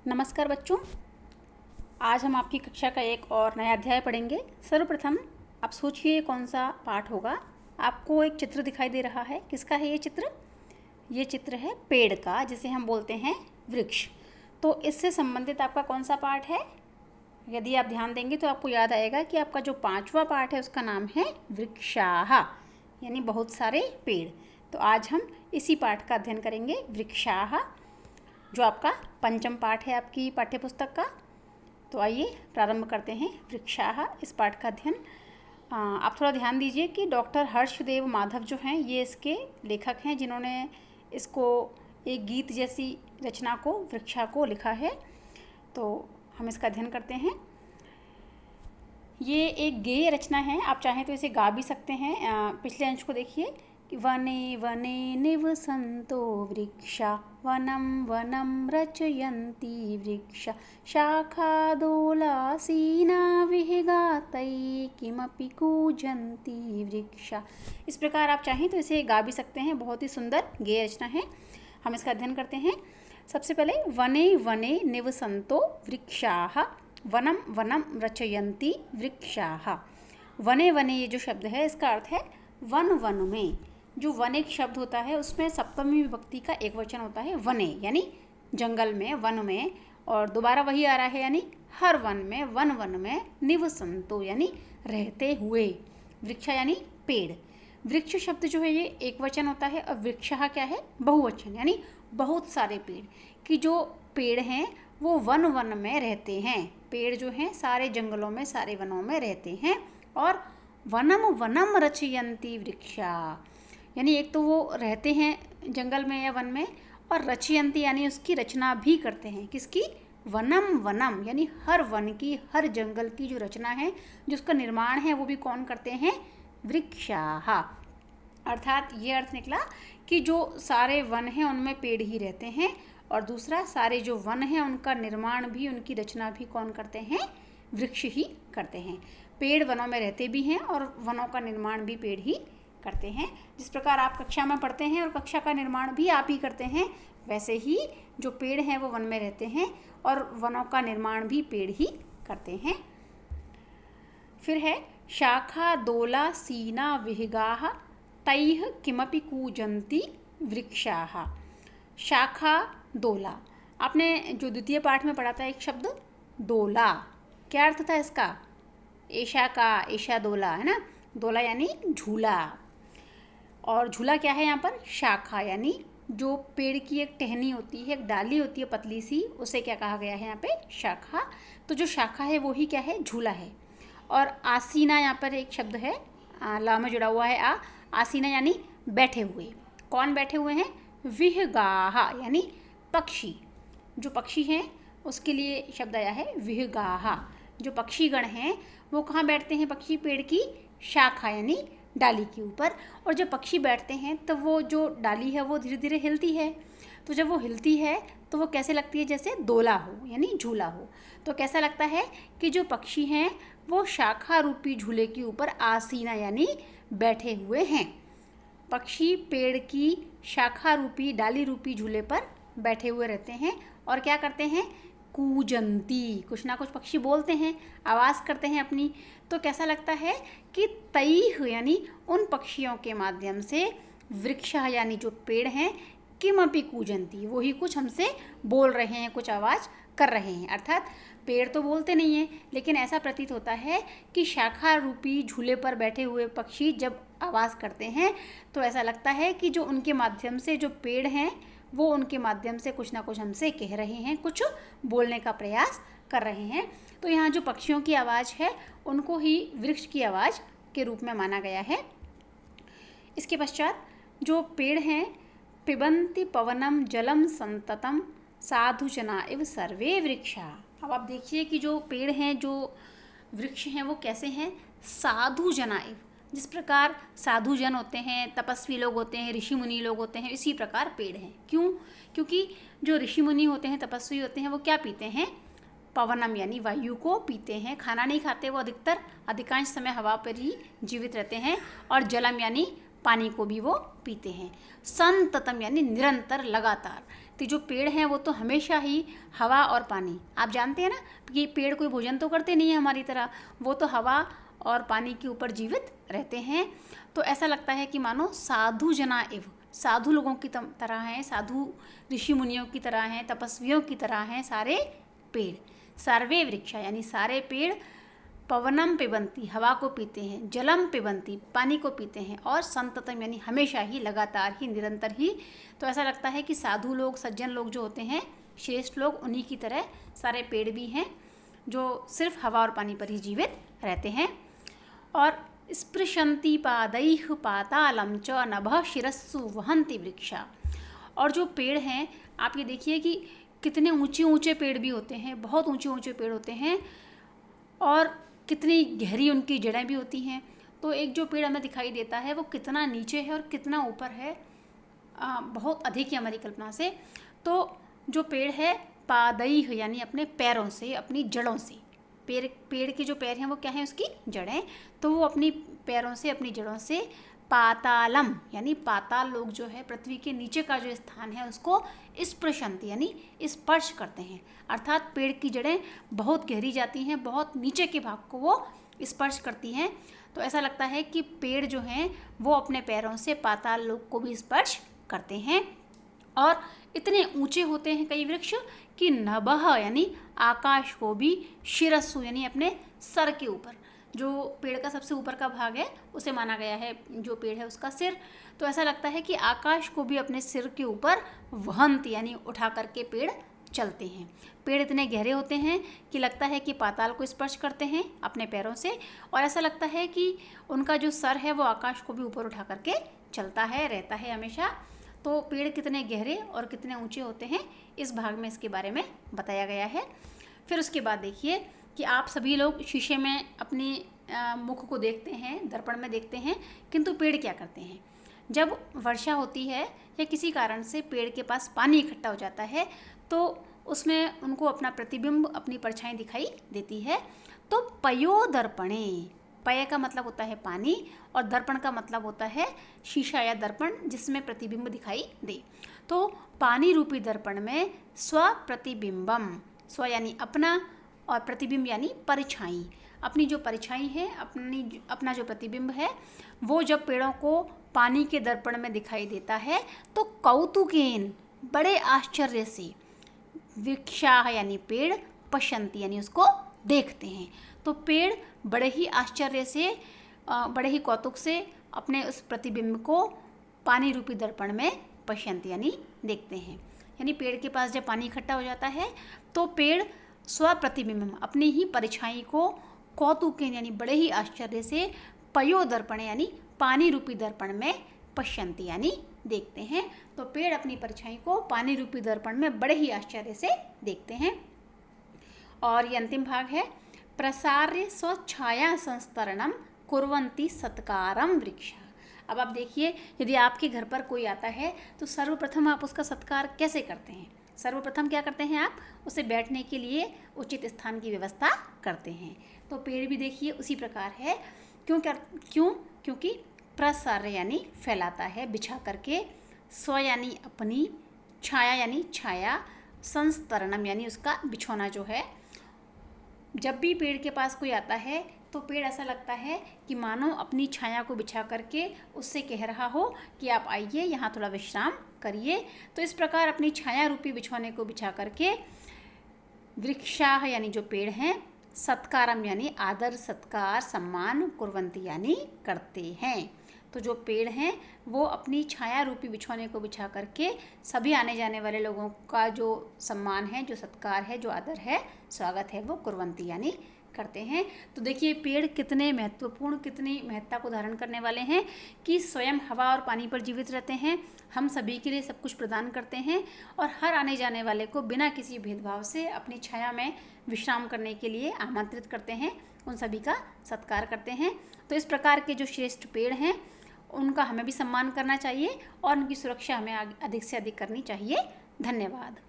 नमस्कार बच्चों, आज हम आपकी कक्षा का एक और नया अध्याय पढ़ेंगे। सर्वप्रथम आप सोचिए कौन सा पाठ होगा। आपको एक चित्र दिखाई दे रहा है, किसका है ये चित्र? ये चित्र है पेड़ का, जिसे हम बोलते हैं वृक्ष। तो इससे संबंधित आपका कौन सा पाठ है? यदि आप ध्यान देंगे तो आपको याद आएगा कि आपका जो 5वां पाठ है उसका नाम है वृक्षाः, यानी बहुत सारे पेड़। तो आज हम इसी पाठ का अध्ययन करेंगे, वृक्षाः, जो आपका 5वां पाठ है आपकी पाठ्यपुस्तक का। तो आइए प्रारंभ करते हैं वृक्षाः इस पाठ का अध्ययन। आप थोड़ा ध्यान दीजिए कि डॉक्टर हर्षदेव माधव जो हैं ये इसके लेखक हैं, जिन्होंने इसको एक गीत जैसी रचना को, वृक्षा को लिखा है। तो हम इसका अध्ययन करते हैं। ये एक गेय रचना है, आप चाहें तो इसे गा भी सकते हैं। पिछले अंश को देखिए कि वने वने निवसन्तो वृक्षा वनं वनं रचयन्ति वृक्षा शाखादोलासीना विहगातैः किमपि कूजन्ति वृक्षा। इस प्रकार आप चाहें तो इसे गा भी सकते हैं। बहुत ही सुंदर गेय रचना है। हम इसका अध्ययन करते हैं। सबसे पहले वने वने निवसन्तो वृक्षाः वनं वनं रचयन्ति वृक्षाः। वने वने ये जो शब्द है इसका अर्थ है वन वन में। जो वन एक शब्द होता है उसमें सप्तमी विभक्ति का एक वचन होता है वने, यानी जंगल में, वन में, और दोबारा वही आ रहा है यानी हर वन में, वन वन में, निवसंतो यानी रहते हुए, वृक्षा यानी पेड़। वृक्ष शब्द जो है ये एक वचन होता है और वृक्षः क्या है? बहुवचन, यानी बहुत सारे पेड़। कि जो पेड़ हैं वो वन वन में रहते हैं। पेड़ जो हैं सारे जंगलों में, सारे वनों में रहते हैं। और वनम वनम रचयन्ति वृक्षा, यानी एक तो वो रहते हैं जंगल में या वन में, और रचयन्ति यानी उसकी रचना भी करते हैं। किसकी? वनम वनम, यानी हर वन की, हर जंगल की जो रचना है, जिसका निर्माण है, वो भी कौन करते हैं? वृक्षाः। अर्थात ये अर्थ निकला कि जो सारे वन हैं उनमें पेड़ ही रहते हैं, और दूसरा सारे जो वन हैं उनका निर्माण भी, उनकी रचना भी कौन करते हैं? वृक्ष ही करते हैं। पेड़ वनों में रहते भी हैं और वनों का निर्माण भी पेड़ ही करते हैं। जिस प्रकार आप कक्षा में पढ़ते हैं और कक्षा का निर्माण भी आप ही करते हैं, वैसे ही जो पेड़ हैं वो वन में रहते हैं और वनों का निर्माण भी पेड़ ही करते हैं। फिर है शाखा दोला सीना विहगाः तैः किमपि कूजन्ति वृक्षाः। शाखा दोला, आपने जो द्वितीय पाठ में पढ़ा था एक शब्द दोला, क्या अर्थ था इसका? ऐशा का, ऐशा दोला, है ना? दोला यानी झूला। और झूला क्या है यहाँ पर? शाखा, यानी जो पेड़ की एक टहनी होती है, एक डाली होती है पतली सी, उसे क्या कहा गया है यहाँ पे? शाखा। तो जो शाखा है वो ही क्या है? झूला है। और आसीना, यहाँ पर एक शब्द है, ला में जुड़ा हुआ है आ। आसीना यानी बैठे हुए। कौन बैठे हुए हैं? विहगाः, यानी पक्षी। जो पक्षी हैं उसके लिए शब्द आया है विहगाः। जो पक्षीगण हैं वो कहाँ बैठते हैं? पक्षी पेड़ की शाखा यानी डाली के ऊपर। और जब पक्षी बैठते हैं तो वो जो डाली है वो धीरे धीरे हिलती है। तो जब वो हिलती है तो वो कैसे लगती है? जैसे दोला हो, यानी झूला हो। तो कैसा लगता है कि जो पक्षी हैं वो शाखा रूपी झूले के ऊपर आसीना यानी बैठे हुए हैं। पक्षी पेड़ की शाखा रूपी, डाली रूपी झूले पर बैठे हुए रहते हैं और क्या करते हैं? कूजंती, कुछ ना कुछ पक्षी बोलते हैं, आवाज़ करते हैं अपनी। तो कैसा लगता है कि तैः यानी उन पक्षियों के माध्यम से, वृक्षः यानी जो पेड़ हैं, किमपि कूजंती, वही कुछ हमसे बोल रहे हैं, कुछ आवाज़ कर रहे हैं। अर्थात पेड़ तो बोलते नहीं हैं, लेकिन ऐसा प्रतीत होता है कि शाखा रूपी झूले पर बैठे हुए पक्षी जब आवाज़ करते हैं तो ऐसा लगता है कि जो उनके माध्यम से, जो पेड़ हैं वो उनके माध्यम से कुछ ना कुछ हमसे कह रहे हैं, कुछ बोलने का प्रयास कर रहे हैं। तो यहाँ जो पक्षियों की आवाज़ है उनको ही वृक्ष की आवाज़ के रूप में माना गया है। इसके पश्चात जो पेड़ हैं, पिबन्ति पवनम जलम संततम साधु जना इव सर्वे वृक्षा। अब आप देखिए कि जो पेड़ हैं, जो वृक्ष हैं, वो कैसे हैं? साधु जना इव। जिस प्रकार साधु जन होते हैं, तपस्वी लोग होते हैं, ऋषि मुनि लोग होते हैं, इसी प्रकार पेड़ हैं। क्यों? क्योंकि जो ऋषि मुनि होते हैं, तपस्वी होते हैं, वो क्या पीते हैं? पवनम यानी वायु को पीते हैं। खाना नहीं खाते, वो अधिकांश समय हवा पर ही जीवित रहते हैं। और जलम यानी पानी को भी वो पीते हैं। संततम यानी निरंतर, लगातार। तो जो पेड़ हैं वो तो हमेशा ही हवा और पानी, आप जानते हैं ना कि पेड़ कोई भोजन तो करते नहीं है हमारी तरह, वो तो हवा और पानी के ऊपर जीवित रहते हैं। तो ऐसा लगता है कि मानो साधु जना एव, साधु लोगों की तरह हैं, साधु ऋषि मुनियों की तरह हैं, तपस्वियों की तरह हैं सारे पेड़। सर्वे वृक्षा यानी सारे पेड़ पवनम पिबंती हवा को पीते हैं, जलम पिबंती पानी को पीते हैं, और संततम यानी हमेशा ही, लगातार ही, निरंतर ही। तो ऐसा लगता है कि साधु लोग, सज्जन लोग जो होते हैं, श्रेष्ठ लोग, उन्हीं की तरह सारे पेड़ भी हैं जो सिर्फ हवा और पानी पर ही जीवित रहते हैं। और स्पृशंति पादैः पातालम च नभः शिरस्सु वहन्ति वृक्षा। और जो पेड़ हैं, आप ये देखिए कि कितने ऊंचे ऊंचे पेड़ भी होते हैं, बहुत ऊंचे ऊंचे पेड़ होते हैं, और कितनी गहरी उनकी जड़ें भी होती हैं। तो एक जो पेड़ हमें दिखाई देता है वो कितना नीचे है और कितना ऊपर है, बहुत अधिक है हमारी कल्पना से। तो जो पेड़ है पादैः यानी अपने पैरों से, अपनी जड़ों से, पेड़ के जो पैर हैं वो क्या हैं, उसकी जड़ें, तो वो अपनी पैरों से, अपनी जड़ों से पातालम यानी पाताल लोग जो है, पृथ्वी के नीचे का जो स्थान है उसको स्पृशंति यानी स्पर्श करते हैं। अर्थात पेड़ की जड़ें बहुत गहरी जाती हैं, बहुत नीचे के भाग को वो स्पर्श करती हैं। तो ऐसा लगता है कि पेड़ जो हैं वो अपने पैरों से पाताल लोग को भी स्पर्श करते हैं। और इतने ऊंचे होते हैं कई वृक्ष कि नभः यानी आकाश को भी, शिरस्सु यानी अपने सर के ऊपर, जो पेड़ का सबसे ऊपर का भाग है उसे माना गया है जो पेड़ है उसका सिर। तो ऐसा लगता है कि आकाश को भी अपने सिर के ऊपर वहंत यानी उठा करके पेड़ चलते हैं। पेड़ इतने गहरे होते हैं कि लगता है कि पाताल को स्पर्श करते हैं अपने पैरों से, और ऐसा लगता है कि उनका जो सर है वो आकाश को भी ऊपर उठा करके चलता है, रहता है हमेशा। तो पेड़ कितने गहरे और कितने ऊंचे होते हैं, इस भाग में इसके बारे में बताया गया है। फिर उसके बाद देखिए कि आप सभी लोग शीशे में अपने मुख को देखते हैं, दर्पण में देखते हैं, किंतु पेड़ क्या करते हैं, जब वर्षा होती है या किसी कारण से पेड़ के पास पानी इकट्ठा हो जाता है तो उसमें उनको अपना प्रतिबिंब, अपनी परछाई दिखाई देती है। तो पयो दर्पणे, पय का मतलब होता है पानी और दर्पण का मतलब होता है शीशा या दर्पण जिसमें प्रतिबिंब दिखाई दे। तो पानी रूपी दर्पण में स्व प्रतिबिंबम, स्व यानी अपना और प्रतिबिंब यानी परछाई, अपनी जो परछाई है, अपना जो प्रतिबिंब है वो जब पेड़ों को पानी के दर्पण में दिखाई देता है तो कौतुकेन बड़े आश्चर्य से, वृक्षाः यानी पेड़, पश्यन्ति यानी उसको देखते हैं। तो पेड़ बड़े ही आश्चर्य से, बड़े ही कौतुक से अपने उस प्रतिबिंब को पानी रूपी दर्पण में पश्यन्ति यानी देखते हैं। यानी पेड़ के पास जब पानी इकट्ठा हो जाता है तो पेड़ स्वप्रतिबिंब अपनी ही परछाई को कौतुकेन यानी बड़े ही आश्चर्य से पयो दर्पण यानी पानी रूपी दर्पण में पश्यन्ति यानी देखते हैं। तो पेड़ अपनी परछाई को पानी रूपी दर्पण में बड़े ही आश्चर्य से देखते हैं। और ये अंतिम भाग है, प्रसार्य स्वच्छाया संस्तरणम कुर्वन्ति सत्कारम वृक्षा। अब आप देखिए, यदि आपके घर पर कोई आता है तो सर्वप्रथम आप उसका सत्कार कैसे करते हैं? सर्वप्रथम क्या करते हैं आप? उसे बैठने के लिए उचित स्थान की व्यवस्था करते हैं। तो पेड़ भी देखिए उसी प्रकार है। क्योंकि प्रसार्य यानी फैलाता है बिछा करके, स्व यानी अपनी, छाया यानी छाया, संस्तरणम यानी उसका बिछोना जो है। जब भी पेड़ के पास कोई आता है तो पेड़ ऐसा लगता है कि मानो अपनी छाया को बिछा करके उससे कह रहा हो कि आप आइए यहाँ थोड़ा विश्राम करिए। तो इस प्रकार अपनी छाया रूपी बिछौने को बिछा करके वृक्षाः यानी जो पेड़ हैं, सत्कारम यानी आदर सत्कार सम्मान, कुर्वन्ति यानी करते हैं। तो जो पेड़ हैं वो अपनी छाया रूपी बिछौने को बिछा करके सभी आने जाने वाले लोगों का जो सम्मान है, जो सत्कार है, जो आदर है, स्वागत है, वो कुर्वन्ति यानी करते हैं। तो देखिए पेड़ कितने महत्वपूर्ण, कितनी महत्ता को धारण करने वाले हैं कि स्वयं हवा और पानी पर जीवित रहते हैं, हम सभी के लिए सब कुछ प्रदान करते हैं और हर आने जाने वाले को बिना किसी भेदभाव से अपनी छाया में विश्राम करने के लिए आमंत्रित करते हैं, उन सभी का सत्कार करते हैं। तो इस प्रकार के जो श्रेष्ठ पेड़ हैं उनका हमें भी सम्मान करना चाहिए और उनकी सुरक्षा हमें अधिक से अधिक करनी चाहिए। धन्यवाद।